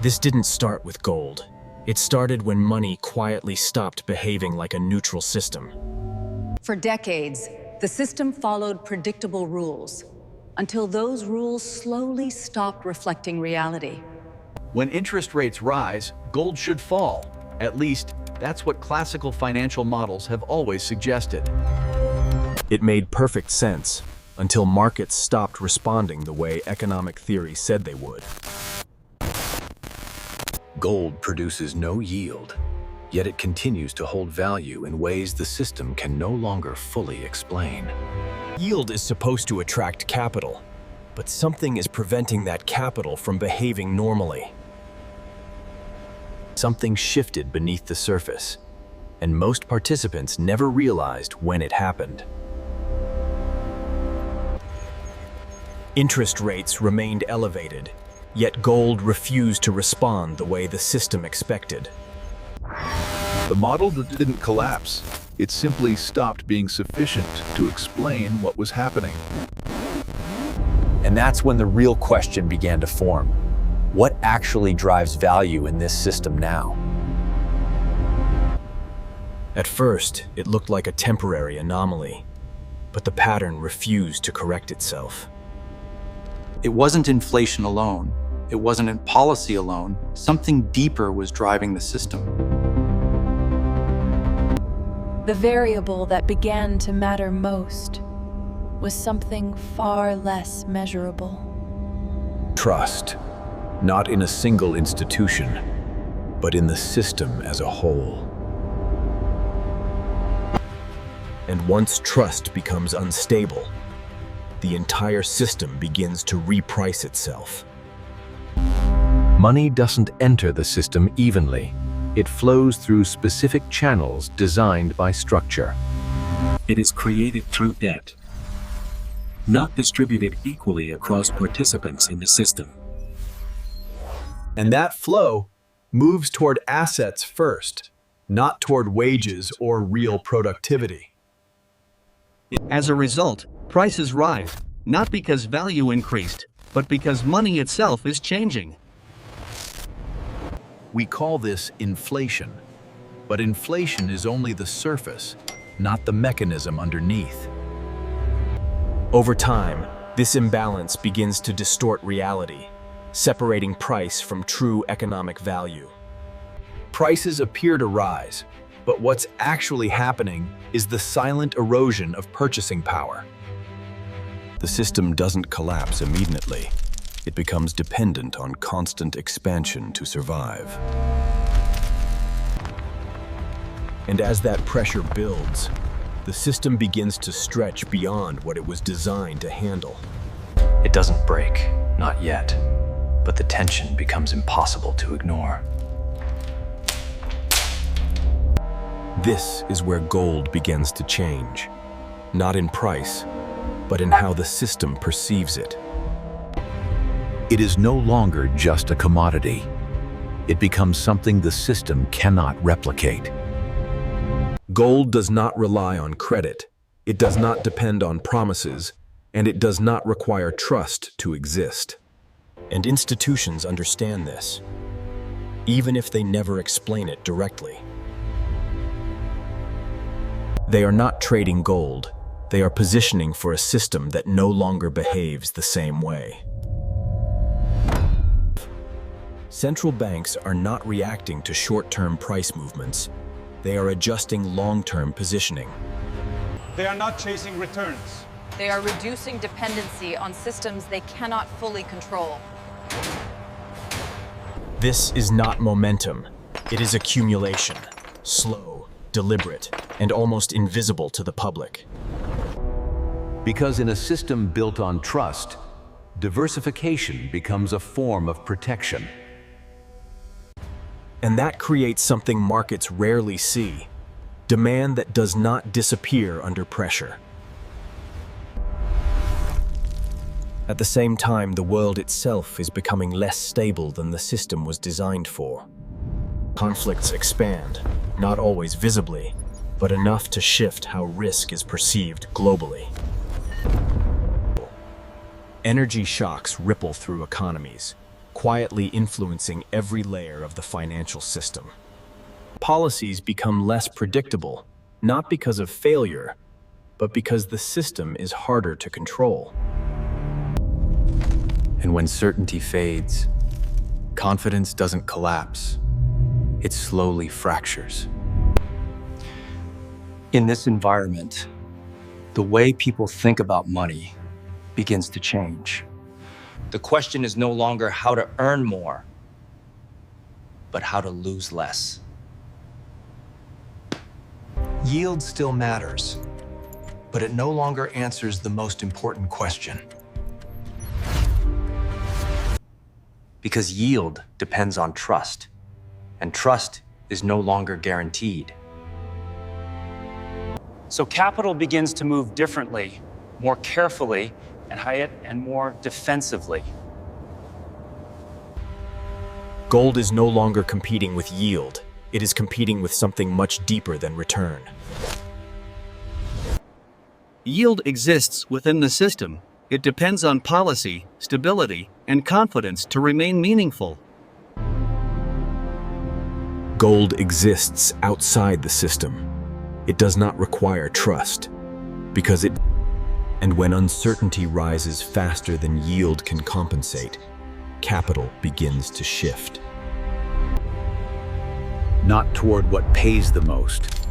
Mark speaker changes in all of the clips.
Speaker 1: This didn't start with gold. It started when money quietly stopped behaving like a neutral system.
Speaker 2: For decades, the system followed predictable rules, until those rules slowly stopped reflecting reality.
Speaker 3: When interest rates rise, gold should fall. At least, that's what classical financial models have always suggested.
Speaker 1: It made perfect sense until markets stopped responding the way economic theory said they would.
Speaker 4: Gold produces no yield, yet it continues to hold value in ways the system can no longer fully explain.
Speaker 1: Yield is supposed to attract capital, but something is preventing that capital from behaving normally. Something shifted beneath the surface, and most participants never realized when it happened. Interest rates remained elevated, yet gold refused to respond the way the system expected.
Speaker 5: The model didn't collapse. It simply stopped being sufficient to explain what was happening.
Speaker 6: And that's when the real question began to form. What actually drives value in this system now?
Speaker 1: At first, it looked like a temporary anomaly, but the pattern refused to correct itself.
Speaker 7: It wasn't inflation alone. It wasn't policy alone. Something deeper was driving the system.
Speaker 8: The variable that began to matter most was something far less measurable.
Speaker 4: Trust, not in a single institution, but in the system as a whole.
Speaker 1: And once trust becomes unstable, the entire system begins to reprice itself.
Speaker 4: Money doesn't enter the system evenly. It flows through specific channels designed by structure.
Speaker 9: It is created through debt, not distributed equally across participants in the system.
Speaker 3: And that flow moves toward assets first, not toward wages or real productivity.
Speaker 10: As a result, prices rise, not because value increased, but because money itself is changing.
Speaker 5: We call this inflation, but inflation is only the surface, not the mechanism underneath.
Speaker 1: Over time, this imbalance begins to distort reality, separating price from true economic value.
Speaker 3: Prices appear to rise, but what's actually happening is the silent erosion of purchasing power.
Speaker 4: The system doesn't collapse immediately. It becomes dependent on constant expansion to survive.
Speaker 1: And as that pressure builds, the system begins to stretch beyond what it was designed to handle.
Speaker 6: It doesn't break, not yet, but the tension becomes impossible to ignore.
Speaker 1: This is where gold begins to change, not in price, but in how the system perceives it.
Speaker 4: It is no longer just a commodity. It becomes something the system cannot replicate.
Speaker 1: Gold does not rely on credit, it does not depend on promises, and it does not require trust to exist. And institutions understand this, even if they never explain it directly. They are not trading gold, they are positioning for a system that no longer behaves the same way. Central banks are not reacting to short-term price movements. They are adjusting long-term positioning.
Speaker 11: They are not chasing returns.
Speaker 2: They are reducing dependency on systems they cannot fully control.
Speaker 1: This is not momentum. It is accumulation, slow, deliberate, and almost invisible to the public.
Speaker 4: Because in a system built on trust, diversification becomes a form of protection.
Speaker 1: And that creates something markets rarely see: demand that does not disappear under pressure. At the same time, the world itself is becoming less stable than the system was designed for. Conflicts expand, not always visibly, but enough to shift how risk is perceived globally. Energy shocks ripple through economies, quietly influencing every layer of the financial system. Policies become less predictable, not because of failure, but because the system is harder to control.
Speaker 4: And when certainty fades, confidence doesn't collapse. It slowly fractures.
Speaker 7: In this environment, the way people think about money begins to change. The question is no longer how to earn more, but how to lose less.
Speaker 4: Yield still matters, but it no longer answers the most important question.
Speaker 7: Because yield depends on trust, and trust is no longer guaranteed.
Speaker 12: So capital begins to move differently, more carefully, and more defensively.
Speaker 1: Gold is no longer competing with yield. It is competing with something much deeper than return.
Speaker 10: Yield exists within the system. It depends on policy, stability, and confidence to remain meaningful.
Speaker 1: Gold exists outside the system. It does not require trust, because it... And when uncertainty rises faster than yield can compensate, capital begins to shift.
Speaker 4: Not toward what pays the most,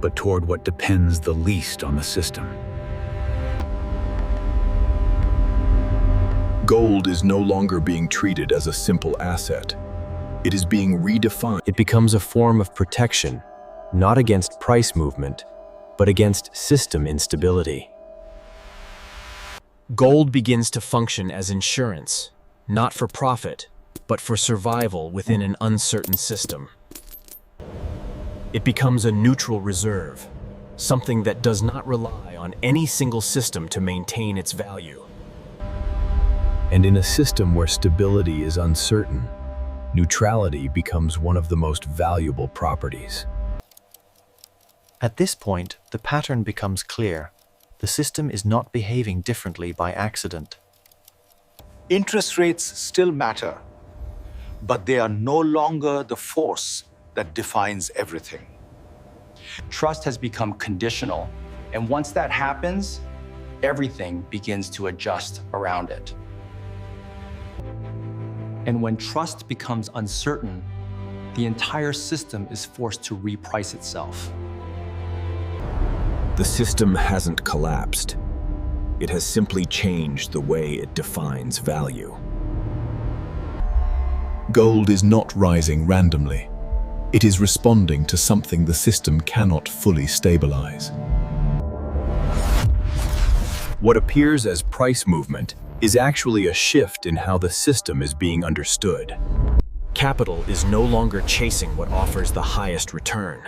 Speaker 4: but toward what depends the least on the system.
Speaker 5: Gold is no longer being treated as a simple asset. It is being redefined.
Speaker 1: It becomes a form of protection, not against price movement, but against system instability. Gold begins to function as insurance, not for profit, but for survival within an uncertain system. It becomes a neutral reserve, something that does not rely on any single system to maintain its value.
Speaker 3: And in a system where stability is uncertain, neutrality becomes one of the most valuable properties.
Speaker 13: At this point, the pattern becomes clear. The system is not behaving differently by accident.
Speaker 14: Interest rates still matter, but they are no longer the force that defines everything.
Speaker 7: Trust has become conditional, and once that happens, everything begins to adjust around it. And when trust becomes uncertain, the entire system is forced to reprice itself.
Speaker 1: The system hasn't collapsed. It has simply changed the way it defines value.
Speaker 5: Gold is not rising randomly. It is responding to something the system cannot fully stabilize.
Speaker 1: What appears as price movement is actually a shift in how the system is being understood. Capital is no longer chasing what offers the highest return.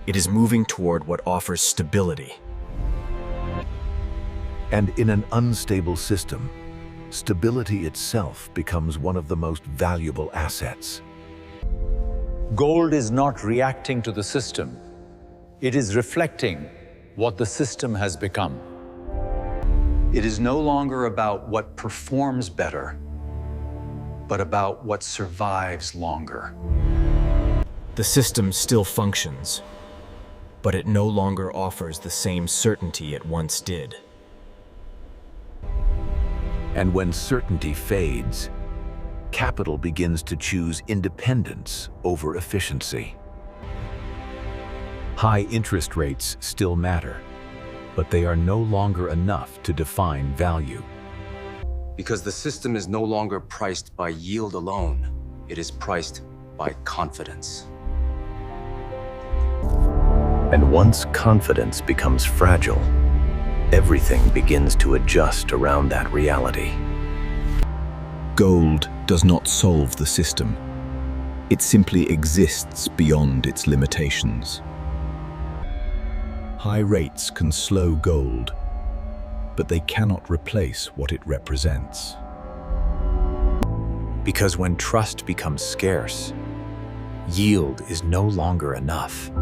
Speaker 1: It is moving toward what offers stability.
Speaker 15: And in an unstable system, stability itself becomes one of the most valuable assets.
Speaker 6: Gold is not reacting to the system. It is reflecting what the system has become. It is no longer about what performs better, but about what survives longer.
Speaker 1: The system still functions, but it no longer offers the same certainty it once did.
Speaker 15: And when certainty fades, capital begins to choose independence over efficiency. High interest rates still matter, but they are no longer enough to define value.
Speaker 4: Because the system is no longer priced by yield alone, it is priced by confidence.
Speaker 15: And once confidence becomes fragile, everything begins to adjust around that reality.
Speaker 5: Gold does not solve the system. It simply exists beyond its limitations. High rates can slow gold, but they cannot replace what it represents.
Speaker 4: Because when trust becomes scarce, yield is no longer enough.